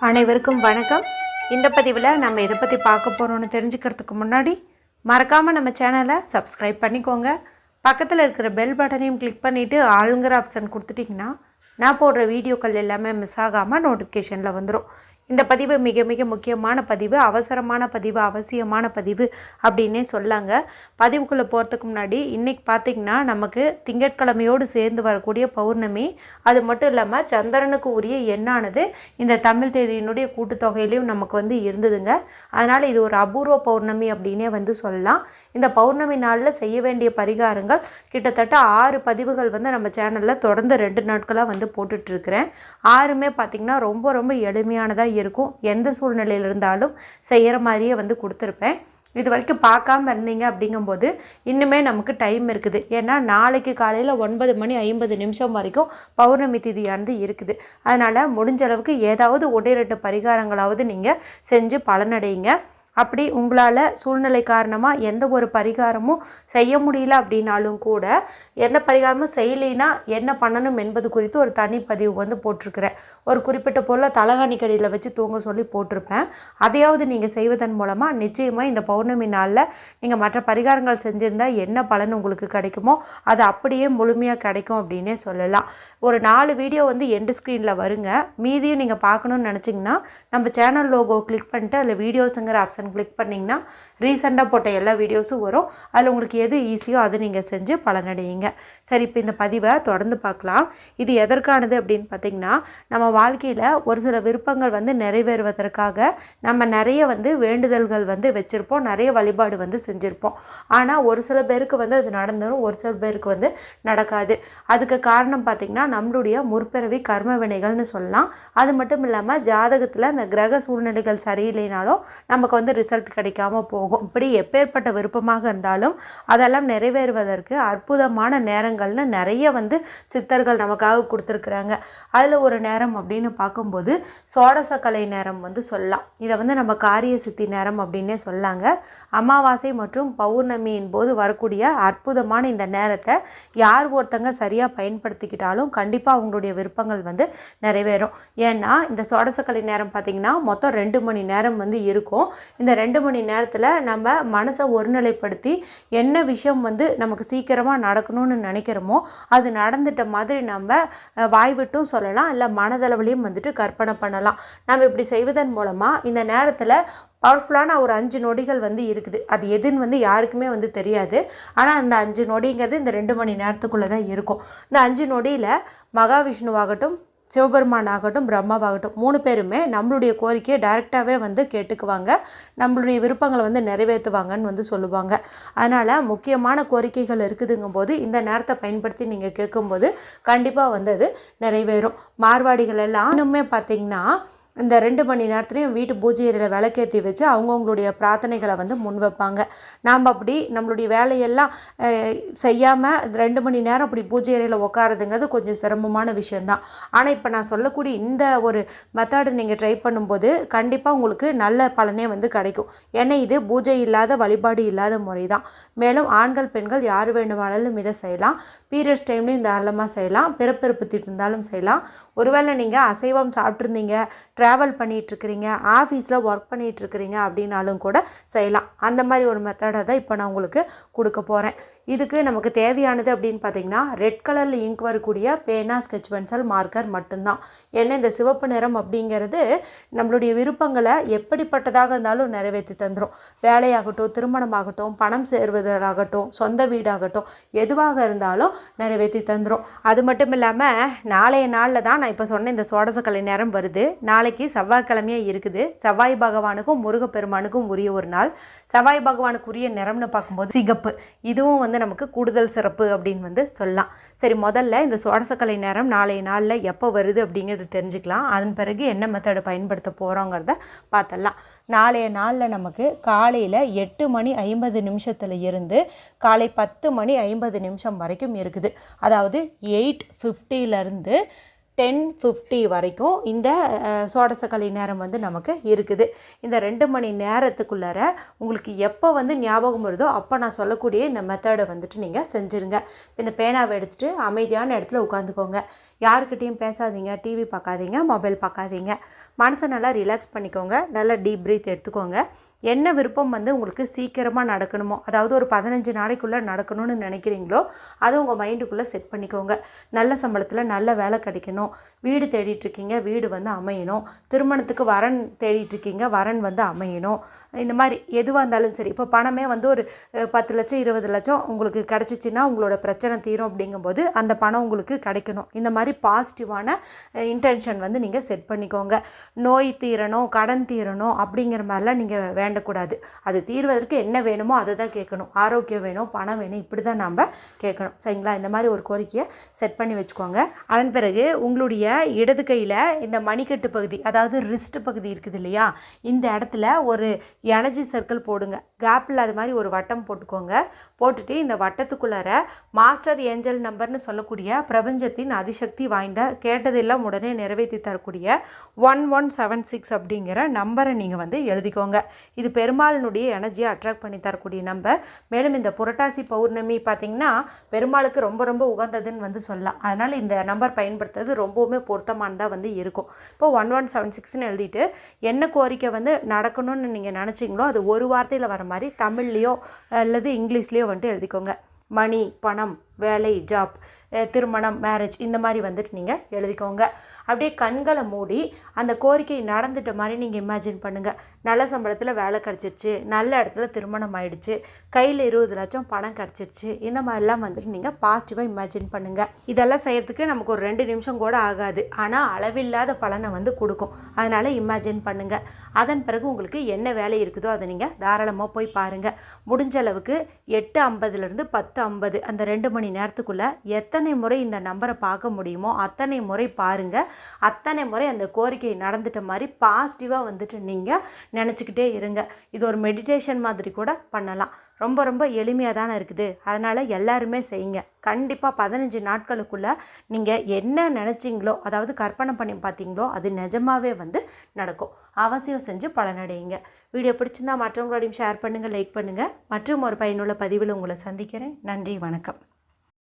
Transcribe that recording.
அனைவருக்கும் வணக்கம். இந்த பதிவில் நம்ம இதை பற்றி பார்க்க போகிறோன்னு தெரிஞ்சுக்கிறதுக்கு முன்னாடி மறக்காமல் நம்ம சேனலை சப்ஸ்கிரைப் பண்ணிக்கோங்க. பக்கத்தில் இருக்கிற பெல் பட்டனையும் கிளிக் பண்ணிவிட்டு ஆளுங்கிற ஆப்ஷன் கொடுத்துட்டிங்கன்னா நான் போடுற வீடியோக்கள் எல்லாமே மிஸ் ஆகாமல் நோட்டிஃபிகேஷனில் வந்துடும். இந்த பதிவு மிக மிக முக்கியமான பதிவு, அவசரமான பதிவு, அவசியமான பதிவு அப்படின்னே சொல்லாங்க. பதிவுக்குள்ளே போகிறதுக்கு முன்னாடி இன்றைக்கி பார்த்திங்கன்னா நமக்கு திங்கட்கிழமையோடு சேர்ந்து வரக்கூடிய பௌர்ணமி. அது மட்டும் இல்லாமல் சந்திரனுக்கு உரிய எண்ணானது இந்த தமிழ் தேதியினுடைய கூட்டுத்தொகையிலையும் நமக்கு இருந்ததுங்க. அதனால் இது ஒரு அபூர்வ பௌர்ணமி அப்படின்னே சொல்லலாம். இந்த பௌர்ணமி நாளில் செய்ய வேண்டிய பரிகாரங்கள் கிட்டத்தட்ட 6 பதிவுகள் நம்ம சேனலில் தொடர்ந்து 2 நாட்களாக போட்டுட்ருக்கிறேன். 6மே பார்த்திங்கன்னா ரொம்ப ரொம்ப எளிமையானதாக இருக்கும். எந்த சூழ்நிலையில் இருந்தாலும் செய்கிற மாதிரியே கொடுத்துருப்பேன். இது வரைக்கும் பார்க்காம இருந்தீங்க அப்படிங்கும்போது இன்னுமே நமக்கு டைம் இருக்குது. ஏன்னா நாளைக்கு காலையில் 9:50 வரைக்கும் பௌர்ணமி திதியானது இருக்குது. அதனால் முடிஞ்ச அளவுக்கு ஏதாவது 1-2 பரிகாரங்களாவது நீங்கள் செஞ்சு பலனடையுங்க. அப்படி உங்களால் சூழ்நிலை காரணமாக எந்த ஒரு பரிகாரமும் செய்ய முடியல அப்படின்னாலும் கூட, எந்த பரிகாரமும் செய்யலைன்னா என்ன பண்ணணும் என்பது குறித்து ஒரு தனிப்பதிவு போட்டிருக்கிறேன். ஒரு குறிப்பிட்ட பொருளை தலகாணிக்கடியில் வச்சு தூங்க சொல்லி போட்டிருப்பேன். அதையாவது நீங்கள் செய்வதன் மூலமாக நிச்சயமாக இந்த பௌர்ணமி நாளில் நீங்கள் மற்ற பரிகாரங்கள் செஞ்சுருந்தால் என்ன பலன் உங்களுக்கு கிடைக்குமோ அது அப்படியே முழுமையாக கிடைக்கும் அப்படின்னே சொல்லலாம். ஒரு 4 வீடியோ எண்டு ஸ்க்ரீனில் வருங்க. மீதியும் நீங்கள் பார்க்கணுன்னு நினச்சிங்கன்னா நம்ம சேனல் லோகோ கிளிக் பண்ணிட்டு அதில் வீடியோஸுங்கிற ஆப்ஷன் கிளிக் பண்ணிங்கன்னா ரீசெண்டாக போட்ட எல்லா வீடியோஸும் வரும். அதில் உங்களுக்கு எது ஈஸியோ அதை நீங்கள் செஞ்சு பலனடையுங்க. சரி, இப்போ இந்த பதிவை தொடர்ந்து பார்க்கலாம். இது எதற்கானது அப்படின்னு பார்த்திங்கன்னா, நம்ம வாழ்க்கையில் ஒரு சில விருப்பங்கள் நிறைவேறுவதற்காக நம்ம நிறைய வேண்டுதல்கள் வச்சுருப்போம், நிறைய வழிபாடு செஞ்சுருப்போம். ஆனால் ஒரு சில பேருக்கு அது நடந்துடும், ஒரு சில பேருக்கு நடக்காது. அதுக்கு காரணம் பார்த்திங்கன்னா நம்மளுடைய முற்பிறவி கர்ம வினைகள்னு சொல்லலாம். அது மட்டும் இல்லாமல் ஜாதகத்தில் அந்த கிரக சூழ்நிலைகள் சரியில்லைனாலும் நமக்கு ரிசல்ட் கிடைக்காம போகும். இப்படி எப்பேற்பட்ட விருப்பமாக இருந்தாலும் அதெல்லாம் நிறைவேறுவதற்கு அற்புதமான நேரங்கள்னு நிறைய சித்தர்கள் நமக்காக கொடுத்துருக்குறாங்க. அதில் ஒரு நேரம் அப்படின்னு பார்க்கும்போது சோடசக்கலை நேரம் சொல்லலாம். இதை நம்ம காரிய சித்தி நேரம் அப்படின்னே சொல்லாங்க. அமாவாசை மற்றும் பௌர்ணமியின் போது வரக்கூடிய அற்புதமான இந்த நேரத்தை யார் ஒருத்தங்க சரியாக பயன்படுத்திக்கிட்டாலும் கண்டிப்பாக அவங்களுடைய விருப்பங்கள் நிறைவேறும். ஏன்னா இந்த சோடசக்கலை நேரம் பார்த்திங்கன்னா மொத்தம் 2 மணி நேரம் இருக்கும். இந்த 2 மணி நேரத்தில் நம்ம மனசை ஒருநிலைப்படுத்தி என்ன விஷயம் நமக்கு சீக்கிரமாக நடக்கணும்னு நினைக்கிறோமோ அது நடந்துட்ட மாதிரி நம்ம வாய்விட்டும் சொல்லலாம், இல்லை மனதளவுலையும் கற்பனை பண்ணலாம். நம்ம இப்படி செய்வதன் மூலமாக இந்த நேரத்தில் பவர்ஃபுல்லான ஒரு 5 நொடிகள் இருக்குது. அது எதுன்னு யாருக்குமே தெரியாது. ஆனால் அந்த 5 நொடிங்கிறது இந்த 2 மணி நேரத்துக்குள்ளே தான் இருக்கும். இந்த 5 நொடியில் மகாவிஷ்ணுவாகட்டும், சிவபெருமான் ஆகட்டும், பிரம்மாவாகட்டும் 3 பேருமே நம்மளுடைய கோரிக்கையை டைரெக்டாகவே கேட்டுக்குவாங்க, நம்மளுடைய விருப்பங்களை நிறைவேற்றுவாங்கன்னு சொல்லுவாங்க. அதனால் முக்கியமான கோரிக்கைகள் இருக்குதுங்கும்போது இந்த நேரத்தை பயன்படுத்தி நீங்கள் கேட்கும்போது கண்டிப்பாக அது நிறைவேறும். மார்வாடிகள் எல்லாம் இன்னுமே பார்த்திங்கன்னா இந்த 2 மணி நேரத்துலையும் வீட்டு பூஜை அறையில் விளக்கேற்றி வச்சு அவங்கவுங்களுடைய பிரார்த்தனைகளை முன் வைப்பாங்க. நாம் அப்படி நம்மளுடைய வேலையெல்லாம் செய்யாமல் 2 மணி நேரம் அப்படி பூஜை அறையில் உட்காரதுங்கிறது கொஞ்சம் சிரமமான விஷயந்தான். ஆனால் இப்போ நான் சொல்லக்கூடிய இந்த ஒரு மெத்தடு நீங்கள் ட்ரை பண்ணும்போது கண்டிப்பாக உங்களுக்கு நல்ல பலனே கிடைக்கும். ஏன்னா இது பூஜை இல்லாத, வழிபாடு இல்லாத முறை தான். மேலும் ஆண்கள் பெண்கள் யார் வேண்டுமானாலும் இதை செய்யலாம். பீரியட்ஸ் டைம்லையும் தாராளமாக செய்யலாம், பிறப்பிறப்பு திட்டு இருந்தாலும் செய்யலாம். ஒருவேளை நீங்கள் அசைவம் சாப்பிட்ருந்தீங்க, ட்ராவல் பண்ணிகிட்ருக்கிறீங்க, ஆஃபீஸில் ஒர்க் பண்ணிகிட்ருக்கிறீங்க அப்படின்னாலும் கூட செய்யலாம். அந்த மாதிரி ஒரு மெத்தடை தான் இப்போ நான் உங்களுக்கு கொடுக்க போகிறேன். இதுக்கு நமக்கு தேவையானது அப்படின்னு பார்த்திங்கன்னா ரெட் கலரில் இங்க் வரக்கூடிய பேனா, ஸ்கெட்ச் பென்சில், மார்க்கர் மட்டும்தான். ஏன்னா இந்த சிவப்பு நிறம் அப்படிங்கிறது நம்மளுடைய விருப்பங்களை எப்படிப்பட்டதாக இருந்தாலும் நிறைவேற்றி தந்துடும். வேலையாகட்டும், திருமணமாகட்டும், பணம் சேர்வதாகட்டும், சொந்த வீடாகட்டும், எதுவாக இருந்தாலும் நிறைவேற்றி தந்துடும். அது மட்டும் இல்லாமல் நாளைய நாளில் தான் நான் இப்போ சொன்ன இந்த சோடசக்கலை நேரம் வருது. நாளைக்கு செவ்வாய்க்கிழமையாக இருக்குது. செவ்வாய் பகவானுக்கும் முருகப்பெருமானுக்கும் உரிய ஒரு நாள். செவ்வாய் பகவானுக்கு உரிய நிறம்னு பார்க்கும்போது சிகப்பு. இதுவும் நமக்கு கூடுதல் சிறப்பு அப்படின்னு சொல்லலாம். சரி, முதல்ல இந்த சோடசக்கலை நேரம் நாளைய நாளில் எப்போ வருது அப்படிங்கிறது தெரிஞ்சுக்கலாம். அதன் பிறகு என்ன மெத்தடை பயன்படுத்த போகிறோங்கிறத பார்த்தலாம். நாளைய நாளில் நமக்கு காலையில் 8:50 இருந்து காலை 10:50 வரைக்கும் இருக்குது. அதாவது 8:50 10:50 வரைக்கும் இந்த சோடசக்கலை நேரம் நமக்கு இருக்குது. இந்த 2 மணி நேரத்துக்குள்ளார உங்களுக்கு எப்போ ஞாபகம் வருதோ அப்போ நான் சொல்லக்கூடிய இந்த மெத்தடை நீங்கள் செஞ்சுருங்க. இந்த பேனாவை எடுத்துகிட்டு அமைதியான இடத்துல உட்காந்துக்கோங்க. யாருக்கிட்டையும் பேசாதீங்க, டிவி பார்க்காதீங்க, மொபைல் பார்க்காதீங்க. மனசை நல்லா ரிலாக்ஸ் பண்ணிக்கோங்க. நல்லா டீப் ப்ரீத் எடுத்துக்கோங்க. என்ன விருப்பம் உங்களுக்கு சீக்கிரமாக நடக்கணுமோ, அதாவது ஒரு 15 நாளைக்குள்ளே நடக்கணும்னு நினைக்கிறீங்களோ அதை உங்கள் மைண்டுக்குள்ளே செட் பண்ணிக்கோங்க. நல்ல சம்பளத்தில் நல்ல வேலை கிடைக்கணும், வீடு தேடிட்டுருக்கீங்க, வீடு அமையணும், திருமணத்துக்கு வரன் தேடிட்டுருக்கீங்க, வரன் அமையணும். இந்த மாதிரி எதுவாக இருந்தாலும் சரி. இப்போ பணமே ஒரு 10 லட்சம் 20 லட்சம் உங்களுக்கு கிடச்சிச்சின்னா உங்களோட பிரச்சனை தீரும். அப்படிங்கும்போது அந்த பணம் உங்களுக்கு கிடைக்கணும். இந்த மாதிரி பாசிட்டிவான இன்டென்ஷன் நீங்கள் செட் பண்ணிக்கோங்க. நோய் தீரணும், கடன் தீரணும் அப்படிங்கிற மாதிரிலாம் நீங்கள் வேண்டக்கூடாது. அது தீர்வதற்கு என்ன வேணுமோ அதை தான் கேட்கணும். ஆரோக்கியம் வேணும், பணம் வேணும், இப்படி தான் நம்ம கேட்கணும். சரிங்களா? இந்த மாதிரி ஒரு கோரிக்கையை செட் பண்ணி வச்சுக்கோங்க. அதன் பிறகு உங்களுடைய இடது கையில் இந்த மணிக்கட்டு பகுதி, அதாவது ரிஸ்ட் பகுதி இருக்குது இல்லையா, இந்த இடத்துல ஒரு எனர்ஜி சர்க்கிள் போடுங்க. கேப் இல்லாத மாதிரி ஒரு வட்டம் போட்டுக்கோங்க. போட்டுட்டு இந்த வட்டத்துக்குள்ளார மாஸ்டர் ஏஞ்சல் நம்பர்னு சொல்லக்கூடிய பிரபஞ்சத்தின் அதிசக்தி வாய்ந்த, கேட்டதெல்லாம் உடனே நிறைவேற்றி தரக்கூடிய 1176 அப்படிங்கிற நம்பரை நீங்கள் எழுதிக்கோங்க. இது பெருமாளினுடைய எனர்ஜியை அட்ராக்ட் பண்ணி தரக்கூடிய நம்பர். மேலும் இந்த புரட்டாசி பௌர்ணமி பார்த்திங்கன்னா பெருமாளுக்கு ரொம்ப ரொம்ப உகந்ததுன்னு சொல்லலாம். அதனால் இந்த நம்பர் பயன்படுத்துறது ரொம்பவுமே பொருத்தமானதாக இருக்கும். இப்போ 1176ன்னு எழுதிட்டு என்ன கோரிக்கை நடக்கணும்னு நீங்கள் நினச்சிங்களோ அது ஒரு வார்த்தையில் வர மாதிரி தமிழ்லேயோ அல்லது இங்கிலீஷ்லேயோ எழுதிக்கோங்க. மணி, பணம், வேலை, ஜாப், திருமணம், மேரேஜ், இந்த மாதிரி நீங்கள் எழுதிக்கோங்க. அப்படியே கண்களை மூடி அந்த கோரிக்கை நடந்துட்ட மாதிரி நீங்கள் இமேஜின் பண்ணுங்கள். நல்ல சம்பளத்தில் வேலை கிடச்சிருச்சு, நல்ல இடத்துல திருமணம் ஆயிடுச்சு, கையில் 20 லட்சம் பணம் கிடச்சிருச்சு, இந்த மாதிரிலாம் நீங்கள் பாசிட்டிவாக இமேஜின் பண்ணுங்கள். இதெல்லாம் செய்கிறதுக்கு நமக்கு ஒரு 2 நிமிஷம் கூட ஆகாது. ஆனால் அளவில்லாத பலனை கொடுக்கும். அதனால் இமேஜின் பண்ணுங்கள். அதன் பிறகு உங்களுக்கு என்ன வேலை இருக்குதோ அதை நீங்கள் தாராளமாக போய் பாருங்கள். முடிஞ்ச அளவுக்கு 8:50லேருந்து 10:50 அந்த 2 மணி நேரத்துக்குள்ளே எத்தனை முறை இந்த நம்பரை பார்க்க முடியுமோ அத்தனை முறை பாருங்கள். அத்தனை முறை அந்த கோரிக்கை நடந்துட்ட மாதிரி பாசிட்டிவாக நீங்கள் நினச்சிக்கிட்டே இருங்க. இது ஒரு மெடிடேஷன் மாதிரி கூட பண்ணலாம். ரொம்ப ரொம்ப எளிமையாக தானே இருக்குது. அதனால் எல்லாருமே செய்யுங்க. கண்டிப்பாக 15 நாட்களுக்குள்ளே நீங்கள் என்ன நினச்சிங்களோ, அதாவது கற்பனை பண்ணி பார்த்தீங்களோ அது நிஜமாகவே நடக்கும். அவசியம் செஞ்சு பலனடையுங்க. வீடியோ பிடிச்சிருந்தால் மற்றவங்களோடையும் ஷேர் பண்ணுங்கள், லைக் பண்ணுங்கள். மற்றும் ஒரு பயனுள்ள பதிவில் உங்களை சந்திக்கிறேன். நன்றி, வணக்கம்.